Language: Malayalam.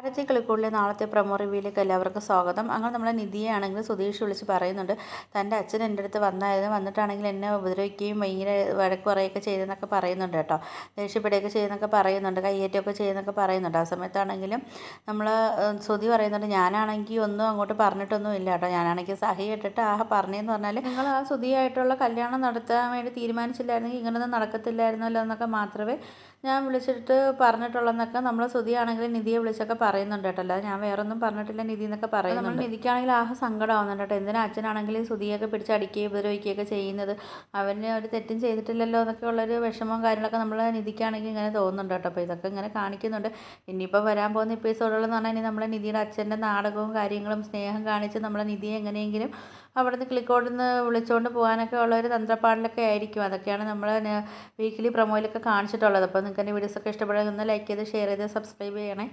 ഭാരതി കിളിക്കൂടിലെ നാളത്തെ പ്രൊമോ റിവ്യൂയിലേക്ക് എല്ലാവർക്കും സ്വാഗതം. അങ്ങനെ നമ്മളെ നിധിയെ ആണെങ്കിൽ സുധീഷ് വിളിച്ച് പറയുന്നുണ്ട്, തൻ്റെ അച്ഛൻ എൻ്റെ അടുത്ത് വന്നിട്ടാണെങ്കിൽ എന്നെ ഉപദ്രവിക്കുകയും ഭയങ്കര വഴക്ക് പറയുകയൊക്കെ ചെയ്തെന്നൊക്കെ പറയുന്നുണ്ട് കേട്ടോ. ദേഷ്യപ്പെടുകയൊക്കെ ചെയ്യുന്നൊക്കെ പറയുന്നുണ്ട്, കയ്യേറ്റമൊക്കെ ചെയ്യുന്നൊക്കെ പറയുന്നുണ്ട്. ആ സമയത്താണെങ്കിലും നമ്മൾ സുധി പറയുന്നുണ്ട്, ഞാനാണെങ്കിൽ ഒന്നും അങ്ങോട്ട് പറഞ്ഞിട്ടൊന്നും ഇല്ല കേട്ടോ. ഞാനാണെങ്കിൽ സഹി ഇട്ടിട്ട് പറഞ്ഞതെന്ന് പറഞ്ഞാൽ, നിങ്ങൾ ആ സുധിയായിട്ടുള്ള കല്യാണം നടത്താൻ വേണ്ടി തീരുമാനിച്ചില്ലായിരുന്നെങ്കിൽ ഇങ്ങനൊന്നും നടക്കത്തില്ലായിരുന്നല്ലോ എന്നൊക്കെ മാത്രമേ ഞാൻ വിളിച്ചിട്ട് പറഞ്ഞിട്ടുള്ളതെന്നൊക്കെ നമ്മൾ സുധിയാണെങ്കിൽ നിധിയെ വിളിച്ചൊക്കെ പറയുന്നുണ്ട് കേട്ടോ. അല്ലാതെ ഞാൻ വേറൊന്നും പറഞ്ഞിട്ടില്ല നിധി എന്നൊക്കെ പറയുന്നുണ്ട്. നമ്മൾ നിധിക്കാണെങ്കിൽ സങ്കടമാവുന്നുണ്ട് കേട്ടോ. എന്തിനാ അച്ഛനാണെങ്കിൽ സുധിയൊക്കെ പിടിച്ചടിക്കുകയും ഉപദ്രവിക്കുകയൊക്കെ ചെയ്യുന്നത്, അവന് ഒരു തെറ്റും ചെയ്തിട്ടില്ലല്ലോ എന്നൊക്കെ ഉള്ളൊരു വിഷമവും കാര്യങ്ങളൊക്കെ നമ്മൾ നിധിക്കാണെങ്കിൽ ഇങ്ങനെ തോന്നുന്നുണ്ട് കേട്ടോ. അപ്പോൾ ഇതൊക്കെ ഇങ്ങനെ കാണിക്കുന്നുണ്ട്. ഇനിയിപ്പോൾ വരാൻ പോകുന്ന എപ്പിസോഡുകളെന്ന് പറഞ്ഞാൽ ഇനി നമ്മളെ നിധിയുടെ അച്ഛൻ്റെ നാടകവും കാര്യങ്ങളും സ്നേഹം കാണിച്ച് നമ്മളെ നിധിയെ എങ്ങനെയെങ്കിലും അവിടെ നിന്ന് ക്ലിക്കോട്ടിൽ നിന്ന് വിളിച്ചുകൊണ്ട് പോകാനൊക്കെ ഉള്ള ഒരു തന്ത്രപ്പാടിലൊക്കെ ആയിരിക്കും. അതൊക്കെയാണ് നമ്മൾ വീക്കിലി പ്രൊമോയിലൊക്കെ കാണിച്ചിട്ടുള്ളത്. അപ്പോൾ നിങ്ങൾക്ക് എൻ്റെ വീഡിയോസൊക്കെ ഇഷ്ടപ്പെടുക ഒന്ന് ലൈക്ക് ചെയ്ത് ഷെയർ ചെയ്ത് സബ്സ്ക്രൈബ് ചെയ്യണേ.